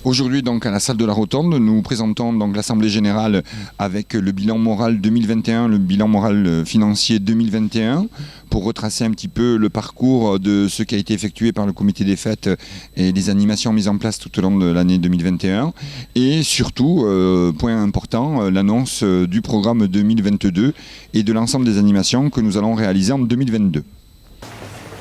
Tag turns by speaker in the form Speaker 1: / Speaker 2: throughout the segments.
Speaker 1: Aujourd'hui, donc, à la salle de la Rotonde, nous présentons donc l'Assemblée Générale avec le bilan moral 2021, le bilan moral financier 2021, pour retracer un petit peu le parcours de ce qui a été effectué par le comité des fêtes et les animations mises en place tout au long de l'année 2021. Et surtout, point important, l'annonce du programme 2022 et de l'ensemble des animations que nous allons réaliser en 2022.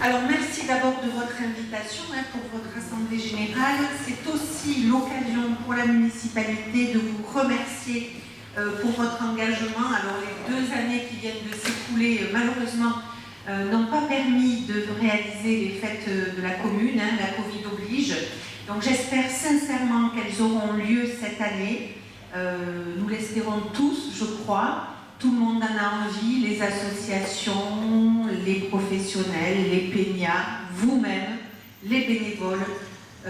Speaker 2: Alors merci d'abord de votre invitation pour votre Assemblée Générale. C'est aussi l'occasion pour la municipalité de vous remercier pour votre engagement. Alors les 2 années qui viennent de s'écouler, malheureusement, n'ont pas permis de réaliser les fêtes de la commune, la Covid oblige. Donc j'espère sincèrement qu'elles auront lieu cette année. Nous l'espérons tous, je crois. Tout le monde en a envie, les associations, les professionnels, les peignats, vous-même, les bénévoles,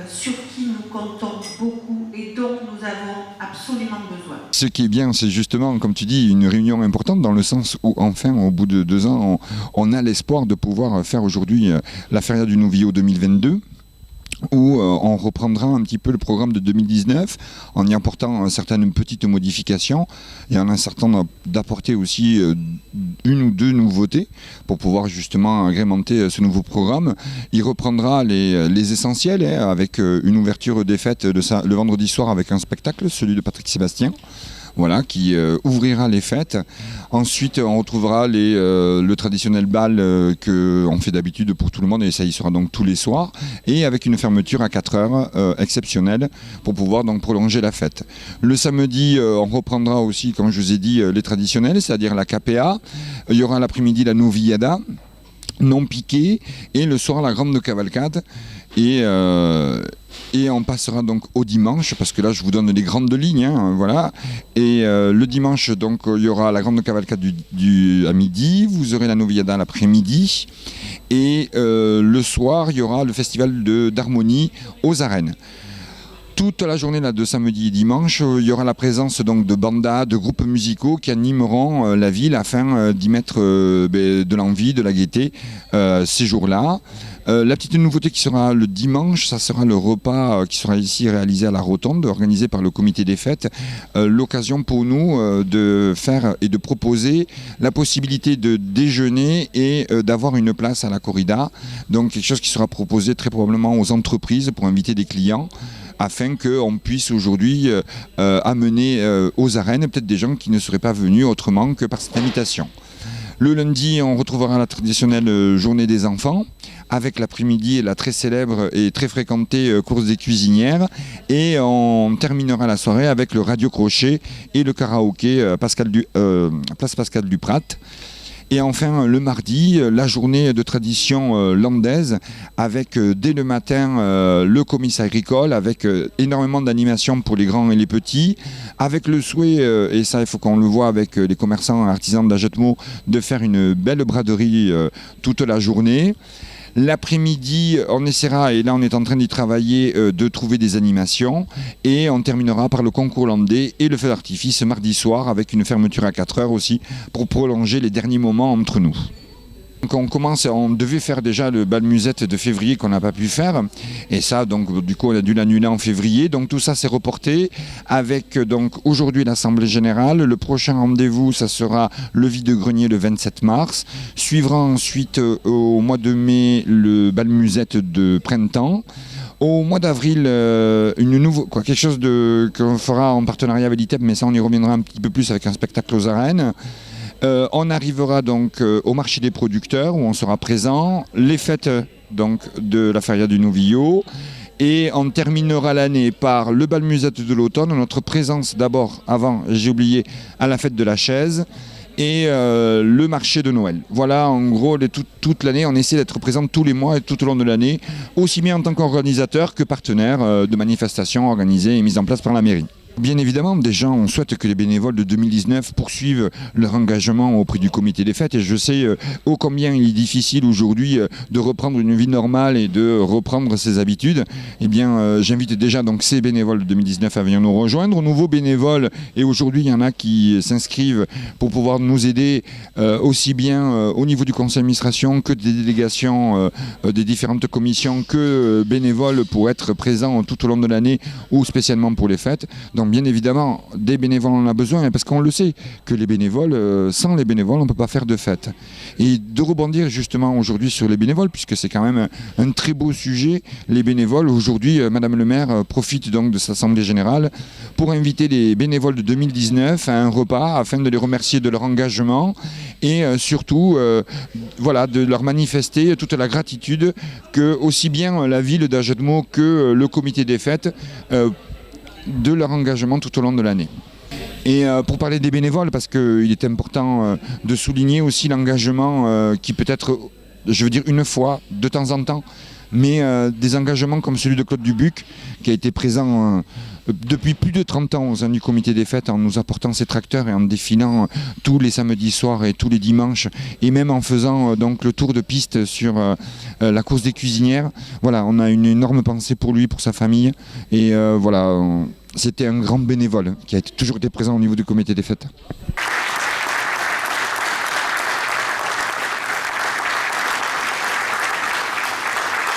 Speaker 2: sur qui nous comptons beaucoup et dont nous avons absolument besoin.
Speaker 1: Ce qui est bien, c'est justement, comme tu dis, une réunion importante dans le sens où, enfin, au bout de 2 ans, on a l'espoir de pouvoir faire aujourd'hui la Feria du Novillo 2022. Où on reprendra un petit peu le programme de 2019 en y apportant certaines petites modifications et en certain d'apporter aussi 1 ou 2 nouveautés pour pouvoir justement agrémenter ce nouveau programme. Il reprendra les essentiels avec une ouverture des fêtes le vendredi soir avec un spectacle, celui de Patrick Sébastien. Voilà, qui ouvrira les fêtes. Ensuite, on retrouvera le traditionnel bal qu'on fait d'habitude pour tout le monde, et ça y sera donc tous les soirs, et avec une fermeture à 4 heures exceptionnelle pour pouvoir donc prolonger la fête. Le samedi, on reprendra aussi, comme je vous ai dit, les traditionnels, c'est-à-dire la KPA. Il y aura l'après-midi la Novillada, non piquée, et le soir la grande cavalcade. Et on passera donc au dimanche, parce que là je vous donne les grandes lignes, voilà. Et le dimanche, donc il y aura la grande cavalcade à midi, vous aurez la Novillada l'après-midi, et le soir il y aura le festival d'harmonie aux arènes. Toute la journée là, de samedi et dimanche, il y aura la présence donc, de bandas, de groupes musicaux qui animeront la ville afin d'y mettre de l'envie, de la gaieté ces jours-là. La petite nouveauté qui sera le dimanche, ça sera le repas qui sera ici réalisé à la Rotonde, organisé par le comité des fêtes. L'occasion pour nous de faire et de proposer la possibilité de déjeuner et d'avoir une place à la corrida. Donc quelque chose qui sera proposé très probablement aux entreprises pour inviter des clients, afin qu'on puisse aujourd'hui amener aux arènes peut-être des gens qui ne seraient pas venus autrement que par cette invitation. Le lundi, on retrouvera la traditionnelle journée des enfants, avec l'après-midi la très célèbre et très fréquentée course des cuisinières. Et on terminera la soirée avec le radio-crochet et le karaoké place Pascal Duprat. Et enfin, le mardi, la journée de tradition landaise avec dès le matin le comice agricole avec énormément d'animations pour les grands et les petits, avec le souhait, et ça il faut qu'on le voit avec les commerçants et artisans d'Agetmo, de faire une belle braderie toute la journée. L'après-midi, on essaiera, et là on est en train d'y travailler, de trouver des animations, et on terminera par le concours landais et le feu d'artifice mardi soir avec une fermeture à 4 heures aussi pour prolonger les derniers moments entre nous. Donc on devait faire déjà le bal musette de février qu'on n'a pas pu faire, et ça donc du coup on a dû l'annuler en février, donc tout ça s'est reporté avec donc aujourd'hui l'Assemblée Générale. Le prochain rendez-vous ça sera le vide-grenier le 27 mars, suivra ensuite au mois de mai le bal musette de printemps. Au mois d'avril, quelque chose qu'on fera en partenariat avec l'ITEP, mais ça on y reviendra un petit peu plus avec un spectacle aux arènes. On arrivera donc au marché des producteurs où on sera présent, les fêtes donc, de la Feria du Novillo, et on terminera l'année par le bal musette de l'automne, notre présence d'abord, j'ai oublié, à la fête de la chaise, et le marché de Noël. Voilà, en gros, toute l'année, on essaie d'être présent tous les mois et tout au long de l'année, aussi bien en tant qu'organisateur que partenaire de manifestations organisées et mises en place par la mairie. Bien évidemment, déjà, on souhaite que les bénévoles de 2019 poursuivent leur engagement auprès du comité des fêtes. Et je sais ô combien il est difficile aujourd'hui de reprendre une vie normale et de reprendre ses habitudes. Eh bien, j'invite déjà donc ces bénévoles de 2019 à venir nous rejoindre. Nouveaux bénévoles, et aujourd'hui, il y en a qui s'inscrivent pour pouvoir nous aider aussi bien au niveau du conseil d'administration que des délégations des différentes commissions, que bénévoles pour être présents tout au long de l'année ou spécialement pour les fêtes. Donc bien évidemment, des bénévoles on en a besoin, parce qu'on le sait que les bénévoles, sans les bénévoles, on ne peut pas faire de fête. Et de rebondir justement aujourd'hui sur les bénévoles, puisque c'est quand même un très beau sujet, les bénévoles. Aujourd'hui, Madame le maire profite donc de cette assemblée générale pour inviter les bénévoles de 2019 à un repas afin de les remercier de leur engagement et surtout voilà, de leur manifester toute la gratitude que aussi bien la ville d'Ajedmo que le comité des fêtes de leur engagement tout au long de l'année. Et pour parler des bénévoles, parce qu'il est important de souligner aussi l'engagement qui peut être, je veux dire une fois, de temps en temps, mais des engagements comme celui de Claude Dubuc, qui a été présent depuis plus de 30 ans au sein du comité des fêtes, en nous apportant ses tracteurs et en défilant tous les samedis soirs et tous les dimanches, et même en faisant donc le tour de piste sur la course des cuisinières. Voilà, on a une énorme pensée pour lui, pour sa famille, et voilà, c'était un grand bénévole qui a toujours été présent au niveau du comité des fêtes.